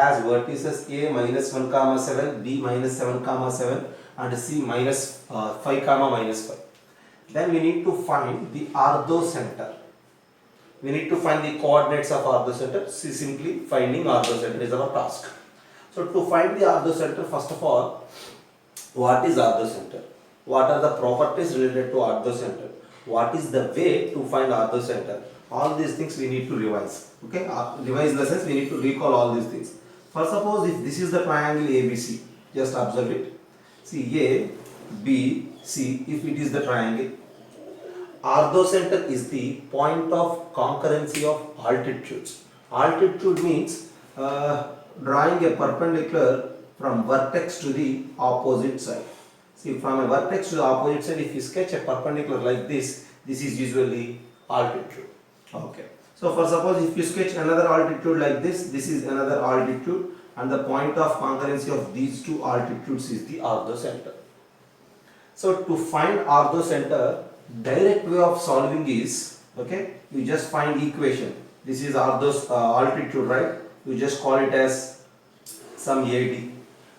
has vertices A minus 1 comma 7, B minus 7 comma 7 and C minus 5 comma minus 5. Then we need to find the orthocenter. We need to find the coordinates of orthocenter. See, simply finding orthocenter is our task. So to find the orthocenter, first of all, what is orthocenter? What are the properties related to orthocenter? What is the way to find orthocenter? All these things we need to revise. Okay, revise the sense we need to recall all these things. First, suppose if this is the triangle ABC, just observe it. See, A, B, C, if it is the triangle, orthocenter is the point of concurrency of altitudes. Altitude means drawing a perpendicular from vertex to the opposite side. See, from a vertex to the opposite side, if you sketch a perpendicular like this is usually altitude. Okay. So, for suppose if you sketch another altitude like this is another altitude, and the point of concurrency of these two altitudes is the orthocenter. So, to find orthocenter, direct way of solving is, okay, you just find equation. This is altitude, right? You just call it as some AD,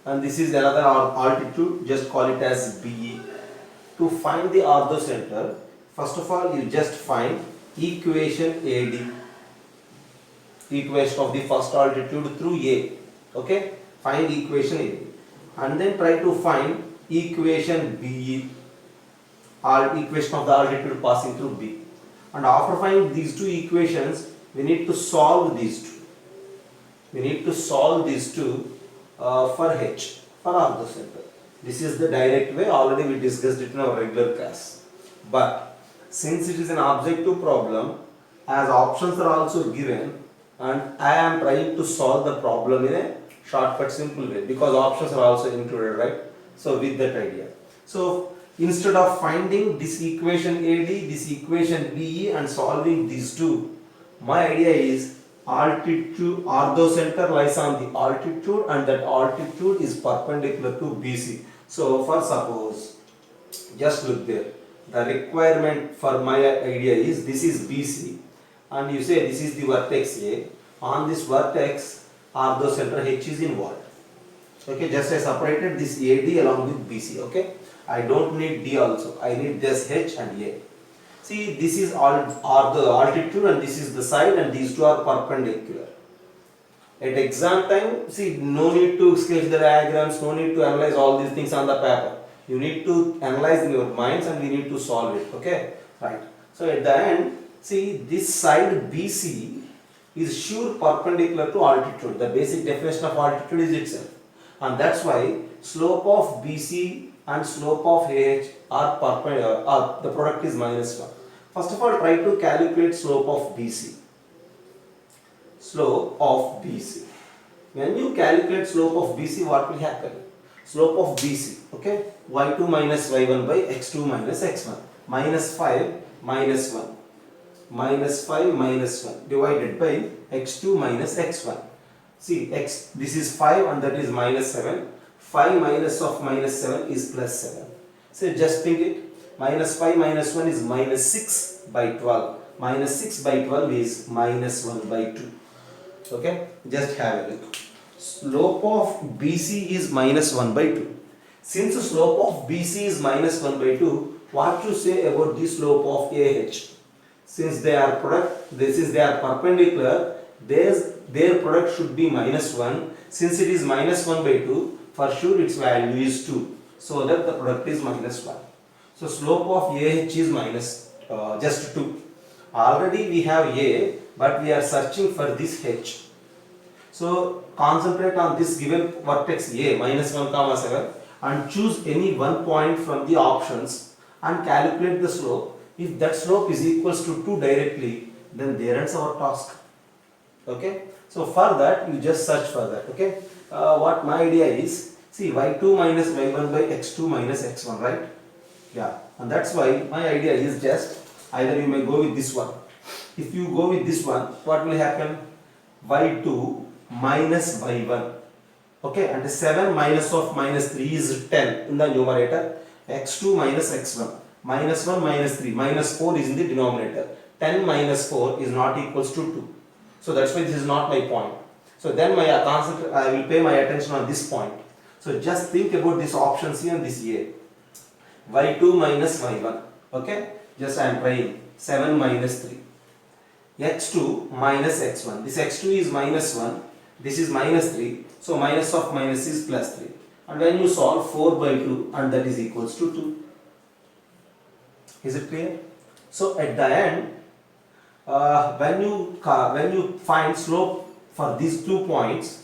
and this is another altitude, just call it as BE. To find the orthocenter, first of all you just find equation AD, equation of the first altitude through A. Okay, find equation AD and then try to find equation BE, or equation of the altitude passing through B. And after finding these two equations, we need to solve these two. We need to solve these two for H, for orthocenter. This is the direct way, already we discussed it in our regular class. But since it is an objective problem, as options are also given, and I am trying to solve the problem in a shortcut simple way, because options are also included, right? So with that idea. So instead of finding this equation AD, this equation BE and solving these two, my idea is altitude, orthocenter lies on the altitude and that altitude is perpendicular to BC. So for suppose, just look there, the requirement for my idea is this is BC and you say this is the vertex A. On this vertex, orthocenter H is involved. Okay, just I separated this AD along with BC. Okay, I don't need D also, I need just H and A. See, this is all the altitude and this is the side and these two are perpendicular. At exam time, see, no need to sketch the diagrams, no need to analyze all these things on the paper. You need to analyze in your minds and we need to solve it. Okay, right. So at the end, see, this side BC is sure perpendicular to altitude. The basic definition of altitude is itself. And that's why slope of BC and slope of AH are perpendicular, the product is -1. First of all, try to calculate slope of BC. Slope of BC. When you calculate slope of BC, what will happen? Slope of BC, okay, y2 minus y1 by x2 minus x1, -5 minus 1, -5 minus 1 divided by x2 minus x1. See, this is 5 and that is -7. 5 minus of -7 is +7. So just think it. -5 minus 1 is -6 by 12. -6 by 12 is -1 by 2. Okay, just have a look. Slope of BC is -1 by 2. Since the slope of BC is -1 by 2, what to say about the slope of AH? Since they are perpendicular, their product should be -1. Since it is -1 by 2, for sure its value is 2. So that the product is -1. So slope of AH is just 2. Already we have A, but we are searching for this H. So concentrate on this given vertex A, -1, 7 and choose any one point from the options and calculate the slope. If that slope is equals to 2 directly, then there ends our task. Okay. So for that, you just search for that. Okay. What my idea is, see, y2 minus y1 by x2 minus x1, right? Yeah. And that's why my idea is just either you may go with this one. If you go with this one, what will happen? y2 minus y1. Okay. And 7 minus of -3 is 10 in the numerator. x2 minus x1. -1 -3. -4 is in the denominator. 10 minus 4 is not equals to 2. So that's why this is not my point. So then I will pay my attention on this point. So just think about this option C and this A. Y2 minus Y1. Okay? Just I am trying. 7 minus 3. X2 minus X1. This X2 is minus 1. This is minus 3. So minus of minus is plus 3. And when you solve 4 by 2 and that is equals to 2. Is it clear? So at the end, when you find slope for these 2 points,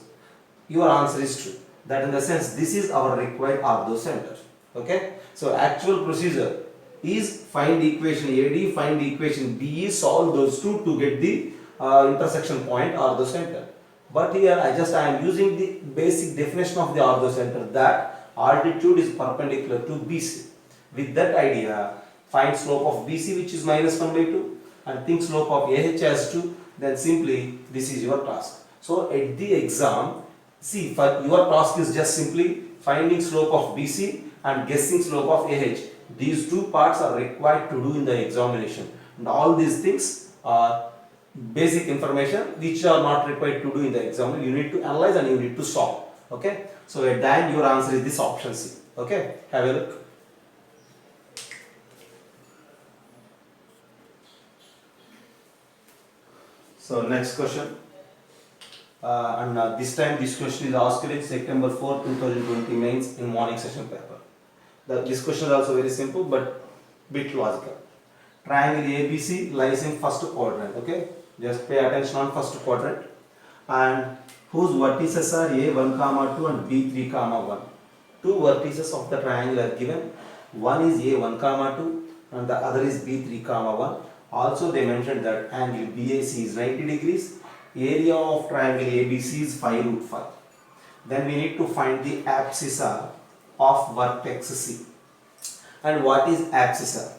your answer is true. That in the sense, this is our required orthocenter. Okay? So actual procedure is find equation AD, find equation BE, solve those two to get the intersection point orthocenter. But here I am using the basic definition of the orthocenter, that altitude is perpendicular to BC. With that idea, find slope of BC, which is minus 1 by 2, and think slope of AH as 2, then simply this is your task. So at the exam, see, for your task is just simply finding slope of BC and guessing slope of AH. These two parts are required to do in the examination, and all these things are basic information which are not required to do in the exam. You need to analyze and you need to solve. Okay, so at the end your answer is this option C. Okay, have a look. So next question, and this time this question is asked in September 4, 2020 mains in morning session paper. This question is also very simple but bit logical. Triangle ABC lies in first quadrant. Okay, just pay attention on first quadrant, and whose vertices are A1, 2 and B3, 1. Two vertices of the triangle are given. One is A1, 2 and the other is B3, 1. Also they mentioned that angle BAC is 90 degrees. Area of triangle ABC is 5 root 5. Then we need to find the abscissa of vertex C. And what is abscissa?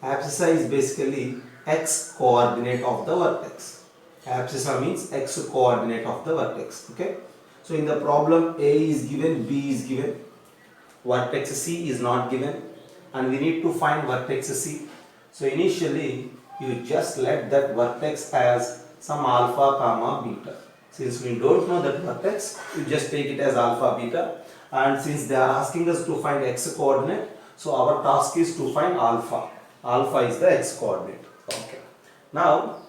Abscissa is basically x coordinate of the vertex. Abscissa means x coordinate of the vertex. Okay. So in the problem, A is given, B is given, vertex C is not given, and we need to find vertex C. So initially you just let that vertex as some alpha comma beta. Since we don't know that vertex, you just take it as alpha beta, and since they are asking us to find x coordinate, so our task is to find alpha. Alpha is the x coordinate. Okay. Now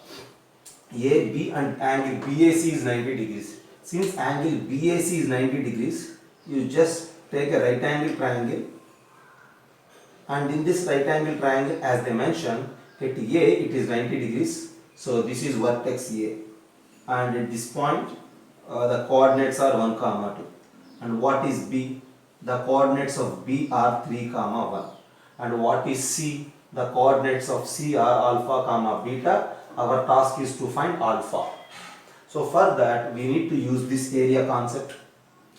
AB and angle BAC is 90 degrees. Since angle BAC is 90 degrees, you just take a right angle triangle, and in this right angle triangle, as they mentioned, at A it is 90 degrees. So this is vertex A, and at this point the coordinates are 1, 2. And what is B? The coordinates of B are 3, 1. And what is C? The coordinates of C are alpha, beta. Our task is to find alpha. So for that we need to use this area concept.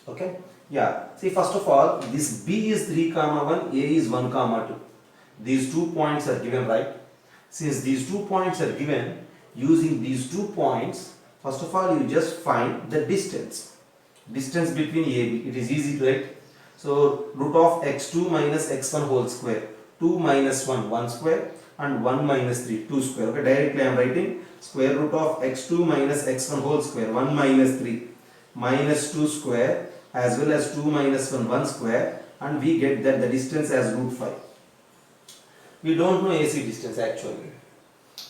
Okay? Yeah. See, first of all, this B is 3, 1, A is 1, 2. These 2 points are given, right? Since these 2 points are given, using these 2 points, first of all you just find the distance. Distance between AB. It is easy, right? So root of x2 minus x1 whole square. 2 minus 1, 1 square, and 1 minus 3, 2 square. Okay, directly I am writing square root of x2 minus x1 whole square, 1 minus 3, minus 2 square, as well as 2 minus 1, 1 square, and we get that the distance as root 5. We don't know AC distance actually,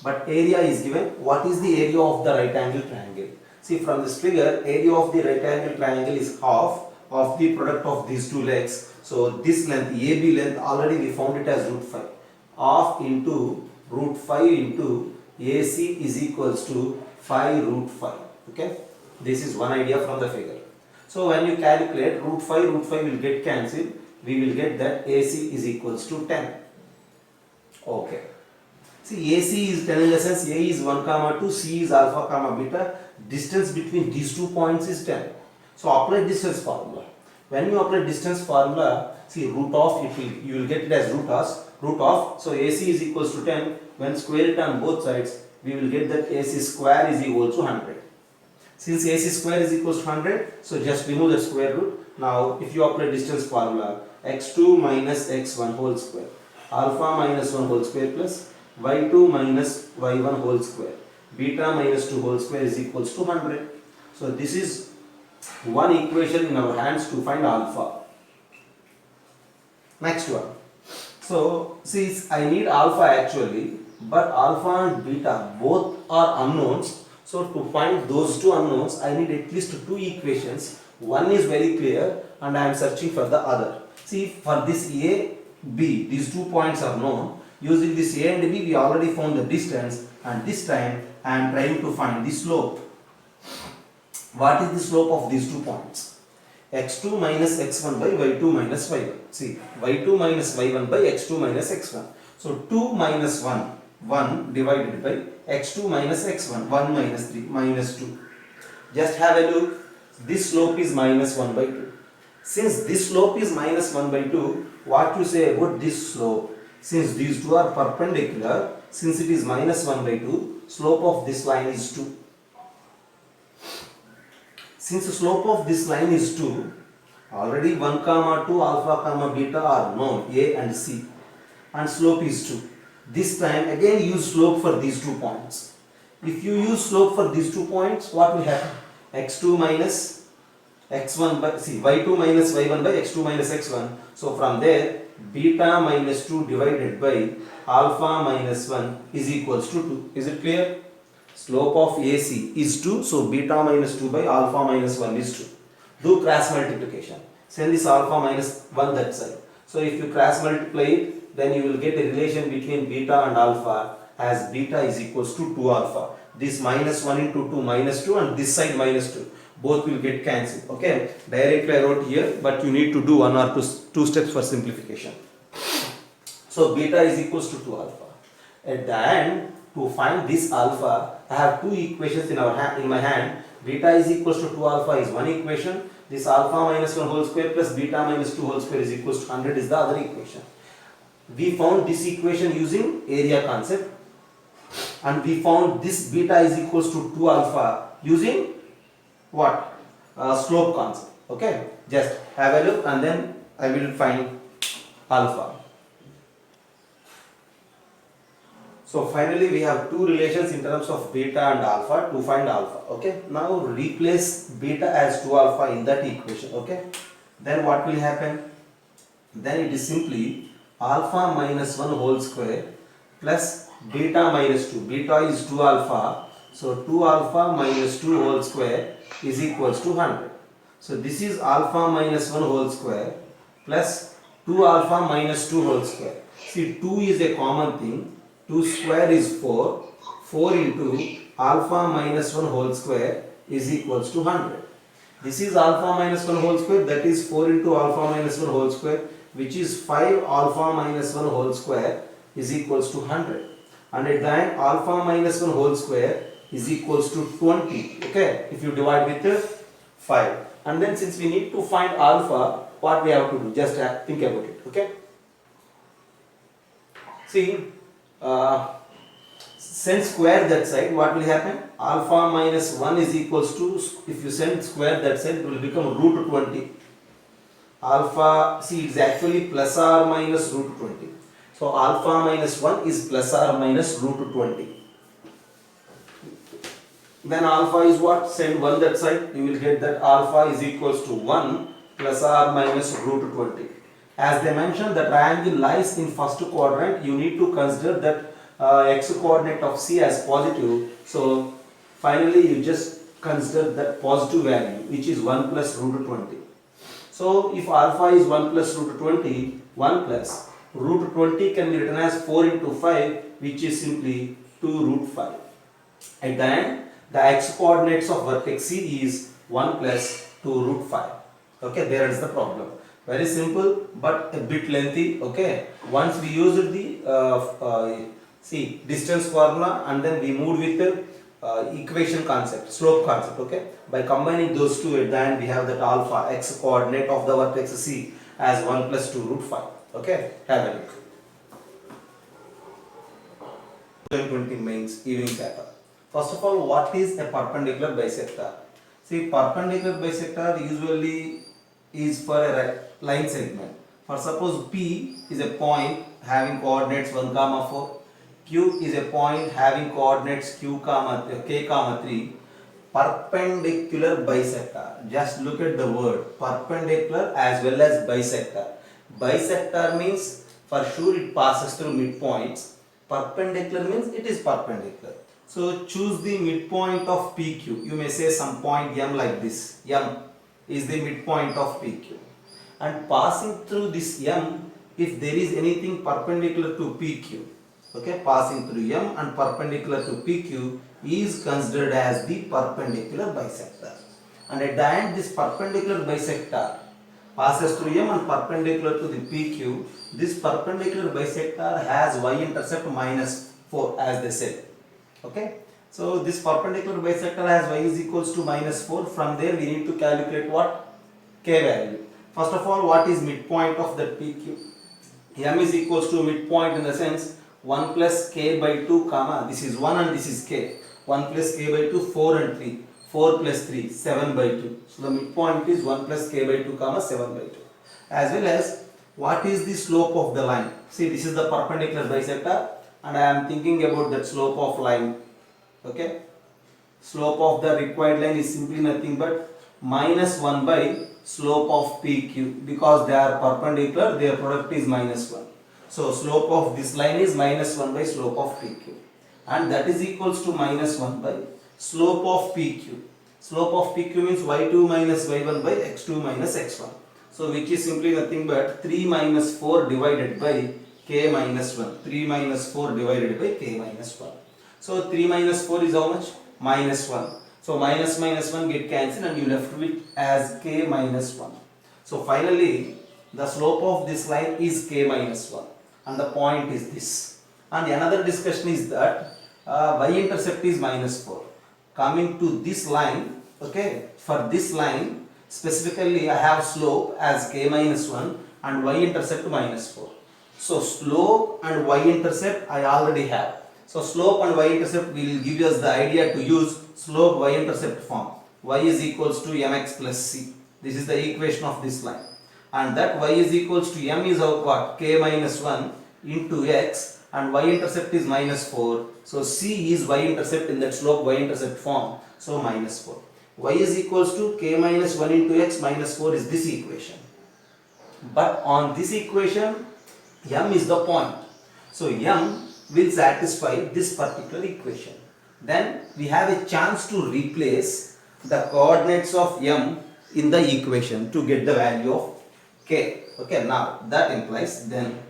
but area is given. What is the area of the right angle triangle? See, from this figure, area of the right angle triangle is half of the product of these two legs. So this length, AB length, already we found it as root 5. Half into root 5 into AC is equals to 5 root 5. Okay, this is one idea from the figure. So when you calculate root 5 will get cancelled. We will get that AC is equals to 10. Okay. See, AC is 10 in the sense A is 1, 2, C is alpha, beta. Distance between these 2 points is 10. So apply distance formula. When you apply distance formula, see, root of, you will get it as root of. So AC is equals to 10. When square it on both sides, we will get that AC square is equal to 100. Since AC square is equals to 100, so just remove the square root. Now if you apply distance formula, x2 minus x1 whole square, alpha minus 1 whole square plus y2 minus y1 whole square, beta minus 2 whole square is equals to 100. So this is one equation in our hands to find alpha. Next one. So since I need alpha actually, but alpha and beta both are unknowns. So to find those two unknowns, I need at least two equations. One is very clear and I am searching for the other. See, for this A, B, these 2 points are known. Using this A and B, we already found the distance, and this time I am trying to find the slope. What is the slope of these 2 points? X2 minus x1 by y2 minus y1. See, y2 minus y1 by x2 minus x1. So 2 minus 1 divided by x2 minus x1, 1 minus 3, minus 2. Just have a look. This slope is minus 1 by 2. Since this slope is minus 1 by 2, what you say about this slope? Since these two are perpendicular, since it is minus 1 by 2, slope of this line is 2. Since the slope of this line is 2, already 1 comma 2 alpha comma beta are known, A and C, and slope is 2. This time again use slope for these 2 points. If you use slope for these 2 points, what will happen? X2 minus x1 by, see, y2 minus y1 by x2 minus x1. So from there, beta minus 2 divided by alpha minus 1 is equals to 2. Is it clear? Slope of AC is 2, so beta minus 2 by alpha minus 1 is 2. Do cross multiplication. Send this alpha minus 1 that side. So if you cross multiply it, then you will get a relation between beta and alpha as beta is equals to 2 alpha. This minus 1 into 2 minus 2 and this side minus 2. Both will get cancelled. Okay. Directly I wrote here, but you need to do one or two steps for simplification. So beta is equals to 2 alpha. At the end, to find this alpha, I have two equations in my hand. Beta is equals to 2 alpha is one equation. This alpha minus 1 whole square plus beta minus 2 whole square is equals to 100 is the other equation. We found this equation using area concept, and we found this beta is equals to 2 alpha using what? Slope concept. Okay, just have a look and then I will find alpha. So finally we have two relations in terms of beta and alpha to find alpha. Okay, now replace beta as 2 alpha in that equation. Okay, then what will happen? Then it is simply alpha minus 1 whole square plus beta minus 2. Beta is 2 alpha, so 2 alpha minus 2 whole square is equals to 100. So this is alpha minus 1 whole square plus 2 alpha minus 2 whole square. See, 2 is a common thing. 2 square is 4. 4 into alpha minus 1 whole square is equals to 100. This is alpha minus 1 whole square, that is 4 into alpha minus 1 whole square, which is 5 alpha minus 1 whole square is equals to 100. And at the end, alpha minus 1 whole square is equals to 20. Okay, if you divide with 5. And then since we need to find alpha, what we have to do? Just think about it. Okay. See, send square that side, what will happen? Alpha minus 1 is equals to, if you send square that side, it will become root 20. Alpha, see, it's actually plus or minus root 20. So alpha minus 1 is plus or minus root 20. Then alpha is what? Send 1 that side, you will get that alpha is equals to 1 plus or minus root 20. As they mentioned, the triangle lies in first quadrant. You need to consider that x coordinate of C as positive. So finally you just consider that positive value, which is 1 plus root 20. So if alpha is 1 plus root 20, 1 plus root 20 can be written as 4 into 5, which is simply 2 root 5. At the end, the x coordinates of vertex C is 1 plus 2 root 5. Okay, there is the problem. Very simple but a bit lengthy. Okay, once we used the distance formula and then we moved with the equation concept, slope concept. Okay, by combining those two, at the end we have that alpha x coordinate of the vertex C as 1 plus 2 root 5. Okay, have a look. 2020 mains evening paper. First of all, what is a perpendicular bisector? See, perpendicular bisector usually is for a line segment. For suppose P is a point having coordinates 1 comma 4, Q is a point having coordinates Q comma K comma 3, perpendicular bisector. Just look at the word perpendicular as well as bisector. Bisector means for sure it passes through midpoints. Perpendicular means it is perpendicular. So choose the midpoint of PQ. You may say some point M like this. M is the midpoint of PQ. And passing through this M, if there is anything perpendicular to PQ, okay, passing through M and perpendicular to PQ is considered as the perpendicular bisector. And at the end, this perpendicular bisector passes through M and perpendicular to the PQ. This perpendicular bisector has y-intercept -4 as they said. Okay. So this perpendicular bisector has y is equals to -4. From there we need to calculate what? K value. First of all, what is midpoint of that PQ? M is equals to midpoint in the sense 1 plus k by 2 comma, this is 1 and this is k. 1 plus k by 2, 4 and 3. 4 plus 3, 7 by 2. So the midpoint is 1 plus k by 2 comma 7 by 2. As well as what is the slope of the line? See, this is the perpendicular bisector and I am thinking about that slope of line. Okay. Slope of the required line is simply nothing but -1 by slope of PQ, because they are perpendicular, their product is -1. So slope of this line is -1 by slope of PQ, and that is equals to -1 by slope of PQ. Slope of PQ means y2 minus y1 by x2 minus x1. So which is simply nothing but 3 minus 4 divided by k minus 1. 3 minus 4 divided by k minus 1. So 3 minus 4 is how much? -1. So minus minus 1 get cancelled and you left with as k minus 1. So finally the slope of this line is k minus 1 and the point is this. And another discussion is that y-intercept is -4. Coming to this line, okay, for this line specifically I have slope as k minus 1 and y-intercept -4. So slope and y-intercept I already have. So slope and y-intercept will give us the idea to use slope y-intercept form. Y is equals to mx plus c. This is the equation of this line. And that y is equals to m is of what? K minus 1 into x, and y-intercept is -4. So c is y-intercept in that slope y-intercept form. So -4. Y is equals to k minus 1 into x minus 4 is this equation. But on this equation, m is the point. So m will satisfy this particular equation. Then we have a chance to replace the coordinates of m in the equation to get the value of k. Okay, now that implies then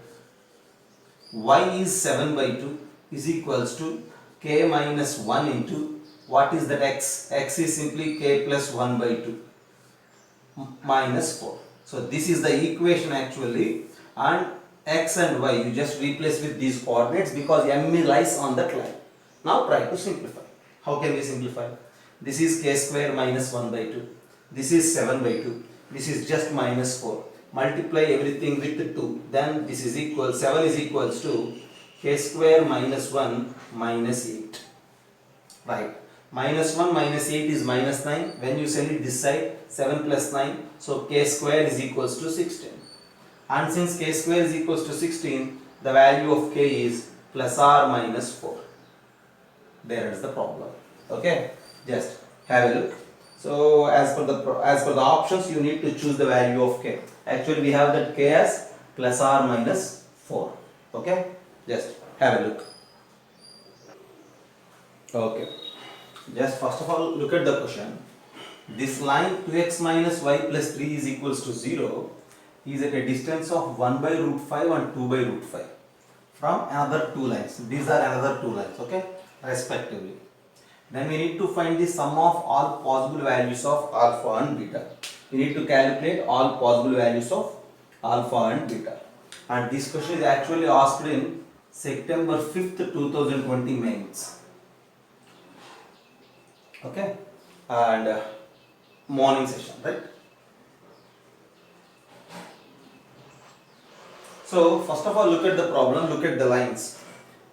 y is 7 by 2 is equals to k minus 1 into what is that x? X is simply k plus 1 by 2 minus 4. So this is the equation actually, and x and y you just replace with these coordinates because m lies on that line. Now try to simplify. How can we simplify? This is k square minus 1 by 2. This is 7 by 2. This is just minus 4. Multiply everything with 2. Then this is equal, 7 is equals to k square minus 1 minus 8. Right. Minus 1 minus 8 is minus 9. When you send it this side, 7 plus 9. So k square is equals to 16. And since k square is equals to 16, the value of k is plus or minus 4. There is the problem. Okay, just have a look. So as per the options, you need to choose the value of k. Actually, we have that k as plus or minus 4. Okay, just have a look. Okay, just first of all look at the question. This line 2x minus y plus 3 is equals to 0 is at a distance of 1 by root 5 and 2 by root 5 from another two lines. These are another two lines, okay, respectively. Then we need to find the sum of all possible values of alpha and beta. We need to calculate all possible values of alpha and beta. And this question is actually asked in September 5th, 2020 mains. Okay, and morning session, right? So first of all, look at the problem, look at the lines.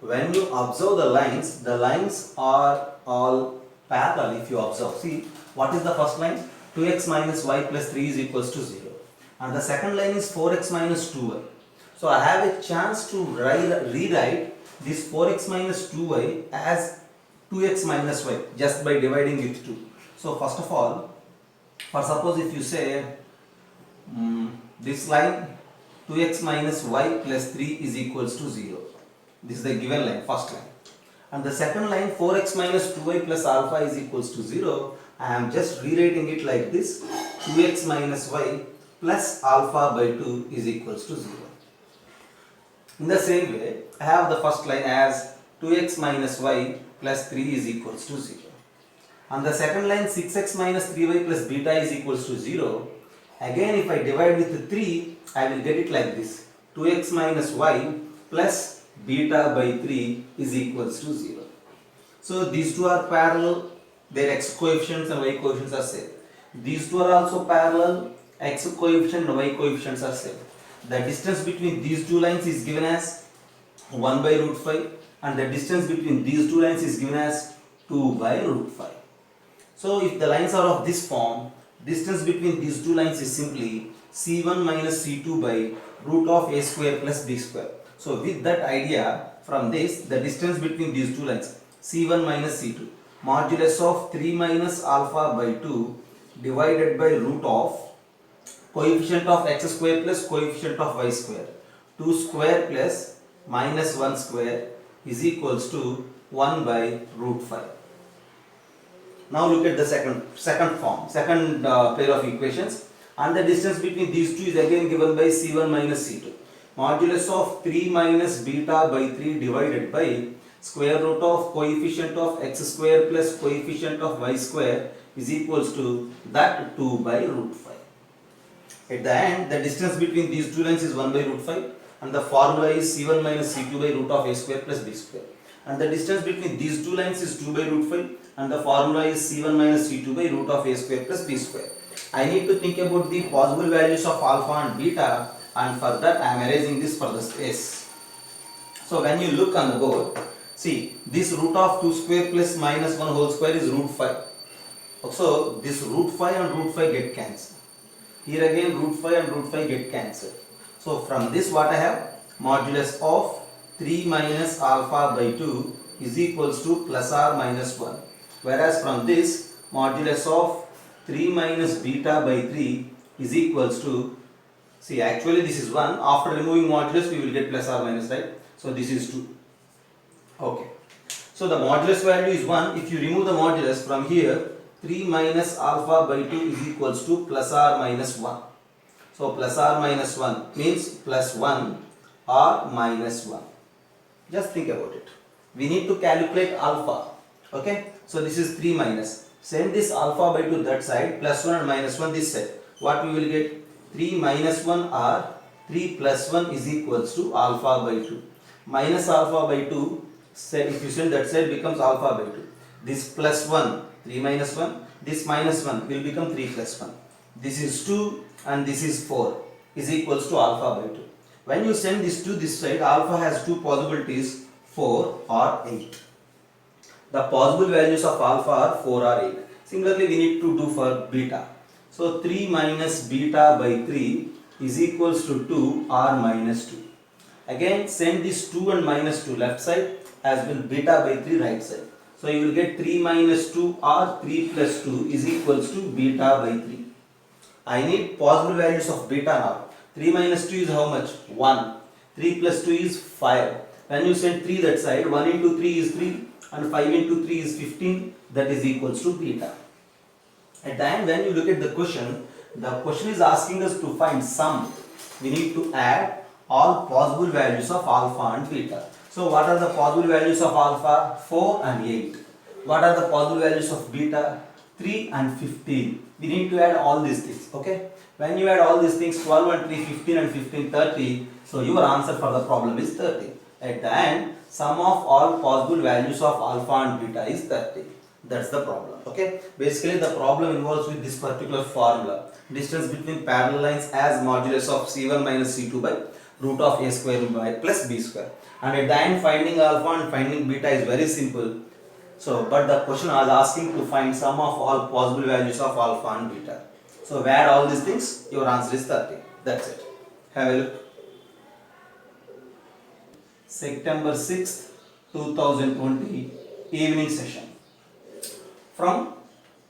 When you observe the lines are all parallel if you observe. See, what is the first line? 2x minus y plus 3 is equals to 0. And the second line is 4x minus 2y. So I have a chance to rewrite this 4x minus 2y as 2x minus y just by dividing with 2. So first of all, for suppose if you say this line 2x minus y plus 3 is equals to 0. This is the given line, first line. And the second line 4x minus 2y plus alpha is equals to 0. I am just rewriting it like this: 2x minus y plus alpha by 2 is equals to 0. In the same way, I have the first line as 2x minus y plus 3 is equals to 0. And the second line 6x minus 3y plus beta is equals to 0. Again, if I divide with 3, I will get it like this: 2x minus y plus beta by 3 is equals to 0. So these two are parallel, their x coefficients and y coefficients are same. These two are also parallel, x coefficient and y coefficients are same. The distance between these two lines is given as 1 by root 5 and the distance between these two lines is given as 2 by root 5. So if the lines are of this form, distance between these two lines is simply c1 minus c2 by root of a square plus b square. So with that idea, from this, the distance between these two lines, c1 minus c2, modulus of 3 minus alpha by 2 divided by root of coefficient of x square plus coefficient of y square, 2 square plus minus 1 square is equals to 1 by root 5. Now look at the second pair of equations, and the distance between these two is again given by c1 minus c2. Modulus of 3 minus beta by 3 divided by square root of coefficient of x square plus coefficient of y square is equals to that 2 by root 5. At the end, the distance between these two lines is 1 by root 5 and the formula is c1 minus c2 by root of a square plus b square. And the distance between these two lines is 2 by root 5 and the formula is c1 minus c2 by root of a square plus b square. I need to think about the possible values of alpha and beta, and for that I am erasing this for the space. So when you look on the board, see this root of 2 square plus minus 1 whole square is root 5. So this root 5 and root 5 get cancelled. Here again root 5 and root 5 get cancelled. So from this what I have, modulus of 3 minus alpha by 2 is equals to plus or minus 1. Whereas from this, modulus of 3 minus beta by 3 is equals to, see actually this is 1, after removing modulus we will get plus or minus, right? So this is 2. Okay. So the modulus value is 1. If you remove the modulus from here, 3 minus alpha by 2 is equals to plus or minus 1. So plus or minus 1 means plus 1 or minus 1. Just think about it. We need to calculate alpha. Okay. So this is 3 minus. Send this alpha by 2 that side, plus 1 and minus 1 this side. What we will get? 3 minus 1 or 3 plus 1 is equals to alpha by 2. Minus alpha by 2, if you send that side, becomes alpha by 2. This plus 1, 3 minus 1, this minus 1 will become 3 plus 1. This is 2 and this is 4 is equals to alpha by 2. When you send this to this side, alpha has two possibilities, 4 or 8. The possible values of alpha are 4 or 8. Similarly, we need to do for beta. So 3 minus beta by 3 is equals to 2 or minus 2. Again, send this 2 and minus 2 left side as well beta by 3 right side. So you will get 3 minus 2 or 3 plus 2 is equals to beta by 3. I need possible values of beta now. 3 minus 2 is how much? 1. 3 plus 2 is 5. When you send 3 that side, 1 into 3 is 3 and 5 into 3 is 15. That is equals to beta. At the end, when you look at the question is asking us to find sum. We need to add all possible values of alpha and beta. So what are the possible values of alpha? 4 and 8. What are the possible values of beta? 3 and 15. We need to add all these things. Okay. When you add all these things, 12 and 3, 15 and 15, 30. So your answer for the problem is 30. At the end, sum of all possible values of alpha and beta is 30. That's the problem. Okay. Basically, the problem involves with this particular formula. Distance between parallel lines as modulus of c1 minus c2 by root of a square by plus b square. And at the end, finding alpha and finding beta is very simple. So, but the question was asking to find sum of all possible values of alpha and beta. So, add all these things, your answer is 30. That's it. Have a look. September 6th, 2020, evening session. From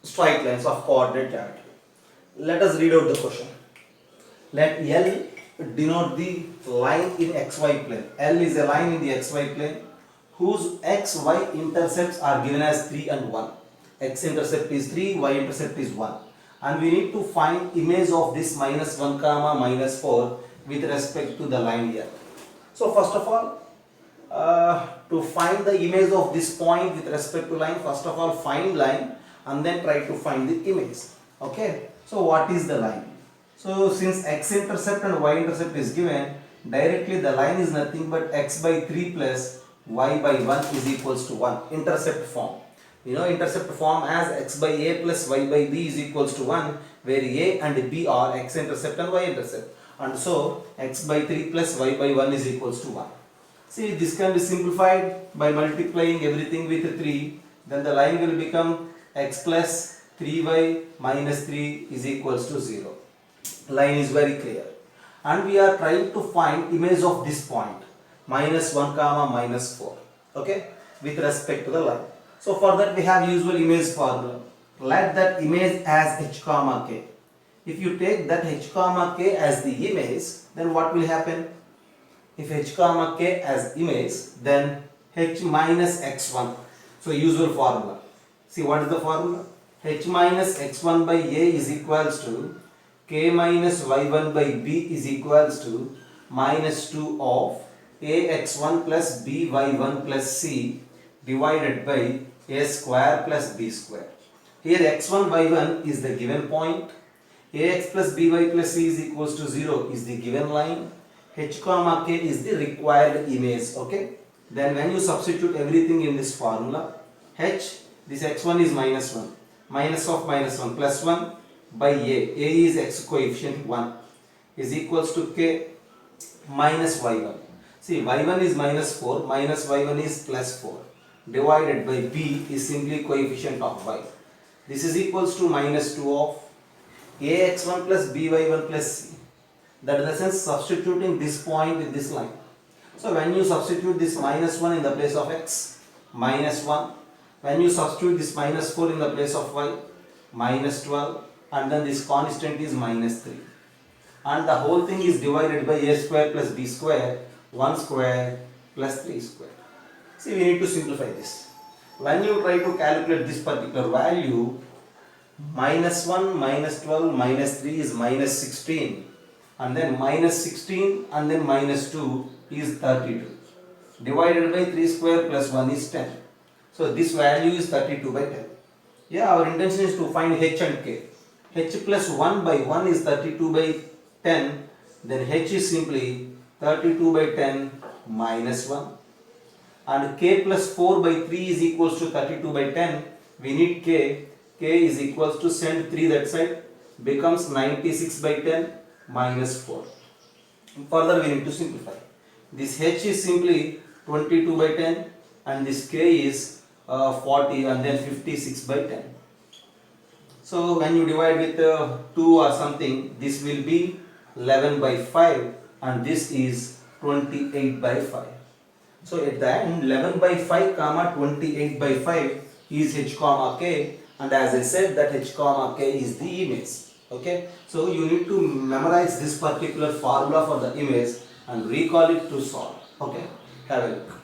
straight lines of coordinate geometry. Let us read out the question. Let L denote the line in xy plane. L is a line in the xy plane whose xy intercepts are given as 3 and 1. X intercept is 3, y intercept is 1. And we need to find image of this minus 1 comma minus 4 with respect to the line here. So first of all, to find the image of this point with respect to line, first of all find line and then try to find the image. Okay. So what is the line? So since x intercept and y intercept is given, directly the line is nothing but x by 3 plus y by 1 is equals to 1. Intercept form. You know intercept form as x by a plus y by b is equals to 1, where a and b are x intercept and y intercept. And so x by 3 plus y by 1 is equals to 1. See, this can be simplified by multiplying everything with 3. Then the line will become x plus 3y minus 3 is equals to 0. Line is very clear. And we are trying to find image of this point minus 1 comma minus 4. Okay, with respect to the line. So for that we have usual image formula. Let that image as h comma k. If you take that h comma k as the image, then what will happen? If h comma k as image, then h minus x1. So usual formula. See, what is the formula? H minus x1 by a is equals to k minus y1 by b is equals to minus 2 of ax1 plus by1 plus c divided by a square plus b square. Here x1 y1 is the given point, ax plus by plus c is equals to 0 is the given line, h comma k is the required image. Okay. Then when you substitute everything in this formula, h, this x1 is minus 1, minus of minus 1 plus 1 by a is x coefficient 1 is equals to k minus y1. See, y1 is minus 4, minus y1 is plus 4 divided by b is simply coefficient of y. This is equals to minus 2 of ax1 plus by1 plus c. That is the sense substituting this point with this line. So when you substitute this minus 1 in the place of x, minus 1. When you substitute this minus 4 in the place of y, minus 12, and then this constant is minus 3. And the whole thing is divided by a square plus b square, 1 square plus 3 square. See, we need to simplify this. When you try to calculate this particular value, minus 1, minus 12, minus 3 is minus 16. And then minus 16 and then minus 2 is 32. Divided by 3 square plus 1 is 10. So this value is 32 by 10. Yeah, our intention is to find h and k. H plus 1 by 1 is 32 by 10. Then h is simply 32 by 10 minus 1. And k plus 4 by 3 is equals to 32 by 10. We need k. K is equals to send 3 that side. Becomes 96 by 10 minus 4. Further we need to simplify. This h is simply 22 by 10 and this k is 40 and then 56 by 10. So when you divide with 2 or something, this will be 11 by 5 and this is 28 by 5. So at the end 11 by 5 comma 28 by 5 is h comma k, and as I said that h comma k is the image. Okay, so you need to memorize this particular formula for the image and recall it to solve. Okay, have a look.